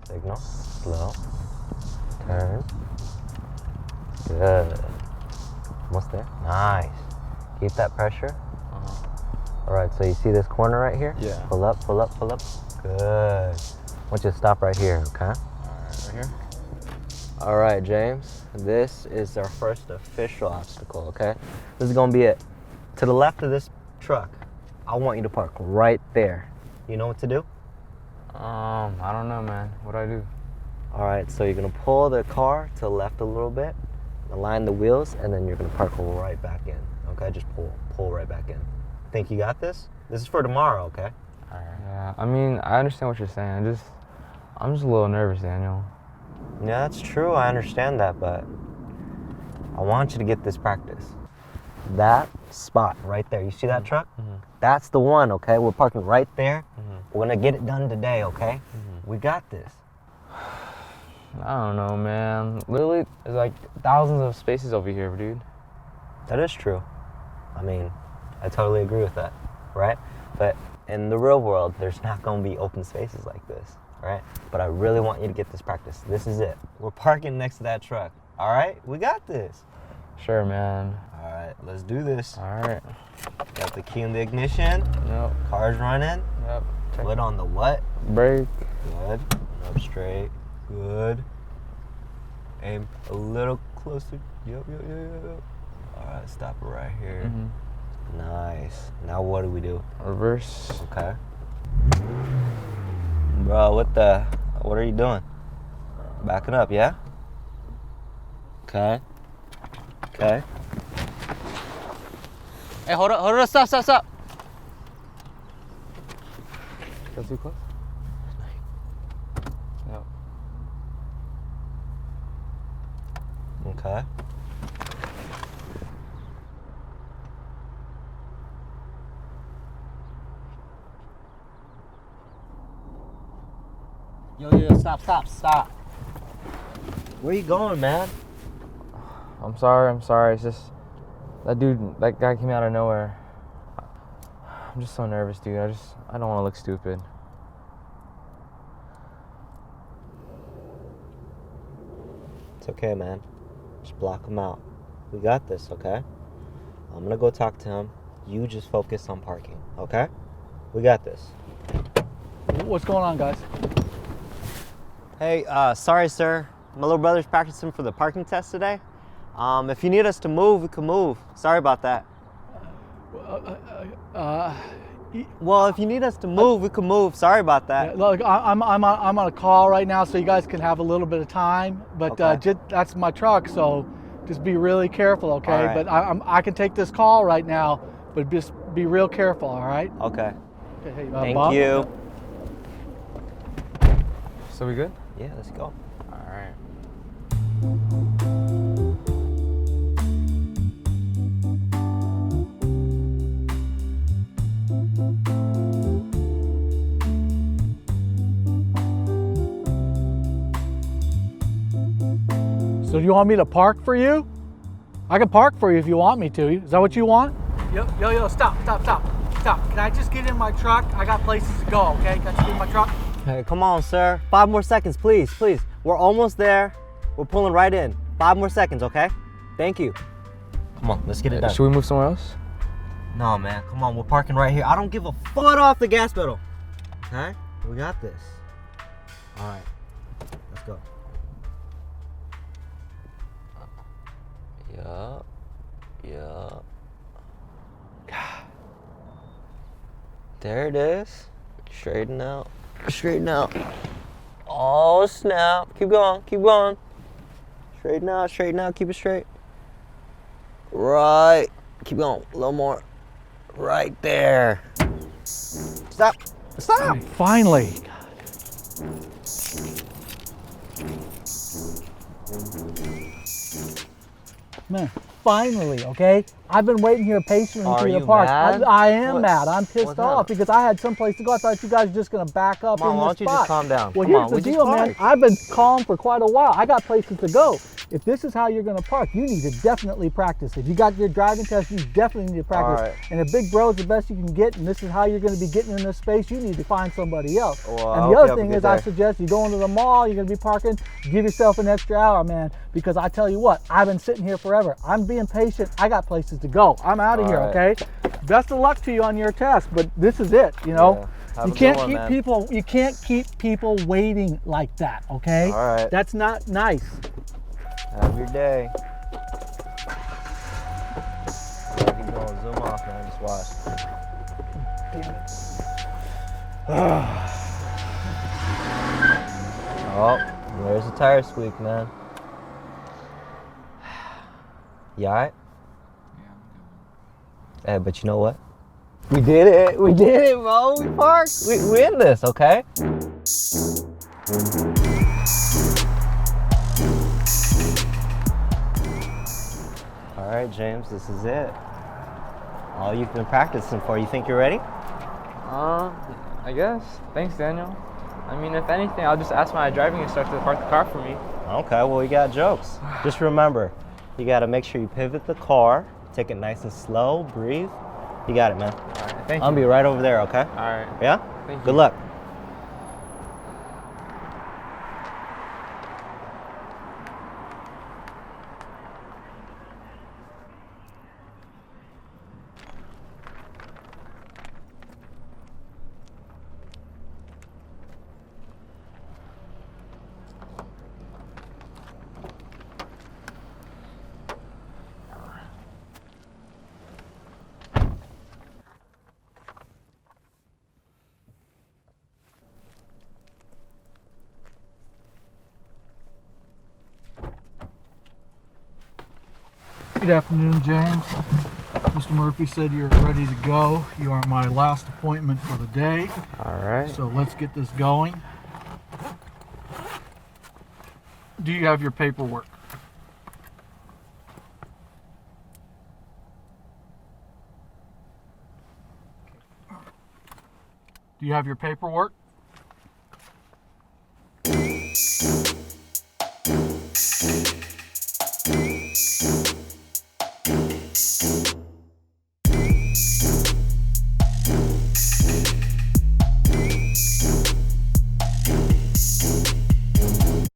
Signal. Slow. Turn. Good. Almost there. Nice. Keep that pressure. All right, so you see this corner right here? Yeah. Pull up, pull up, pull up. Good. I want you to stop right here, okay? All right, right here. All right, James. This is our first official obstacle, okay? This is gonna be it. To the left of this truck, I want you to park right there. You know what to do? I don't know, man. What do I do? All right, so you're gonna pull the car to the left a little bit, align the wheels, and then you're gonna park right back in, okay? Just pull right back in. Think you got this? This is for tomorrow, okay? All right. Yeah, I mean, I understand what you're saying. I'm just a little nervous, Daniel. Yeah, that's true. I understand that, but I want you to get this practice. That spot right there, you see that truck? That's the one, okay? We're parking right there. We're gonna get it done today, okay? We got this. I don't know, man. Literally, there's like thousands of spaces over here, dude. That is true. I mean, I totally agree with that, right? But in the real world, there's not gonna be open spaces like this, right? But I really want you to get this practice. This is it. We're parking next to that truck, all right? We got this. Sure, man. All right, let's do this. All right. Got the key in the ignition. Yep. Car's running. Yep. Foot on the what? Brake. Good. Up straight. Good. Aim a little closer. Yep. All right, stop it right here. Nice. Now what do we do? Reverse. Okay. Bro, what are you doing? Backing up, yeah? Okay. Okay. Hey, hold up, stop. Go too close? Yep. Okay. Yo, stop. Where you going, man? I'm sorry. It's just that guy came out of nowhere. I'm just so nervous, dude. I don't want to look stupid. It's okay, man. Just block him out. We got this, okay? I'm gonna go talk to him. You just focus on parking, okay? We got this. What's going on, guys? Hey, sorry, sir. My little brother's practicing for the parking test today. If you need us to move, we can move. Sorry about that. Well, if you need us to move, we can move. Sorry about that. Look, I'm on a call right now, so you guys can have a little bit of time. But Okay. that's my truck, so just be really careful, okay? All right. But I can take this call right now, but just be real careful, all right? Okay. Okay, hey, Thank Bob? you. So we good? Yeah, let's go. All right. So do you want me to park for you? I can park for you if you want me to. Is that what you want? Yo, stop. Can I just get in my truck? I got places to go, okay? Can I just get in my truck? Hey, come on, sir. 5 more seconds, please. We're almost there. We're pulling right in. 5 more seconds, okay? Thank you. Come on, let's get it done. Should we move somewhere else? No, man, come on. We're parking right here. I don't give a foot off the gas pedal. Okay? We got this. All right, let's go. Yup. There it is. Straighten out. Oh, snap. Keep going. Straighten out. Keep it straight. Right. Keep going. A little more. Right there. Stop. Finally. Man, finally, okay? I've been waiting here patiently Are for you to you park. mad? I am What? mad. I'm pissed What's off up? because I had someplace to go. I thought you guys were just gonna back up Come on, in why this don't you spot. just calm down? Well, Come here's on, the we just deal, man. parked. I've been calm for quite a while. I got places to go. If this is how you're gonna park, you need to definitely practice. If you got your driving test, you definitely need to practice. All right. And if big bro is the best you can get, and this is how you're gonna be getting in this space, you need to find somebody else. Well, I and hope the you other have a thing good is, I day. suggest you go into the mall. You're gonna be parking. Give yourself an extra hour, man, because I tell you what, I've been sitting here forever. I'm being patient. I got places to go. I'm out of here, All okay? Best of luck to you on your test, but this is it, you know? Yeah. Have You a can't good one, keep man. people. You can't keep people waiting like that, okay? All right. That's not nice. Have your day. Yeah, keep going. Zoom off, man. Just watch. Damn it. Oh, there's a tire squeak, man. You alright? Hey, but you know what? We did it. We did it, bro. We parked. We in this, okay? All right, James, this is it. All you've been practicing for. You think you're ready? I guess. Thanks, Daniel. I mean, if anything, I'll just ask my driving instructor to park the car for me. Okay, well, we got jokes. Just remember, you got to make sure you pivot the car, take it nice and slow, breathe. You got it, man. All right, thank I'll you. be right over there, okay? All right. Yeah? Thank you. Good luck. Good afternoon, James. Mr. Murphy said you're ready to go. You are my last appointment for the day. All right. So let's get this going. Do you have your paperwork? Do you have your paperwork?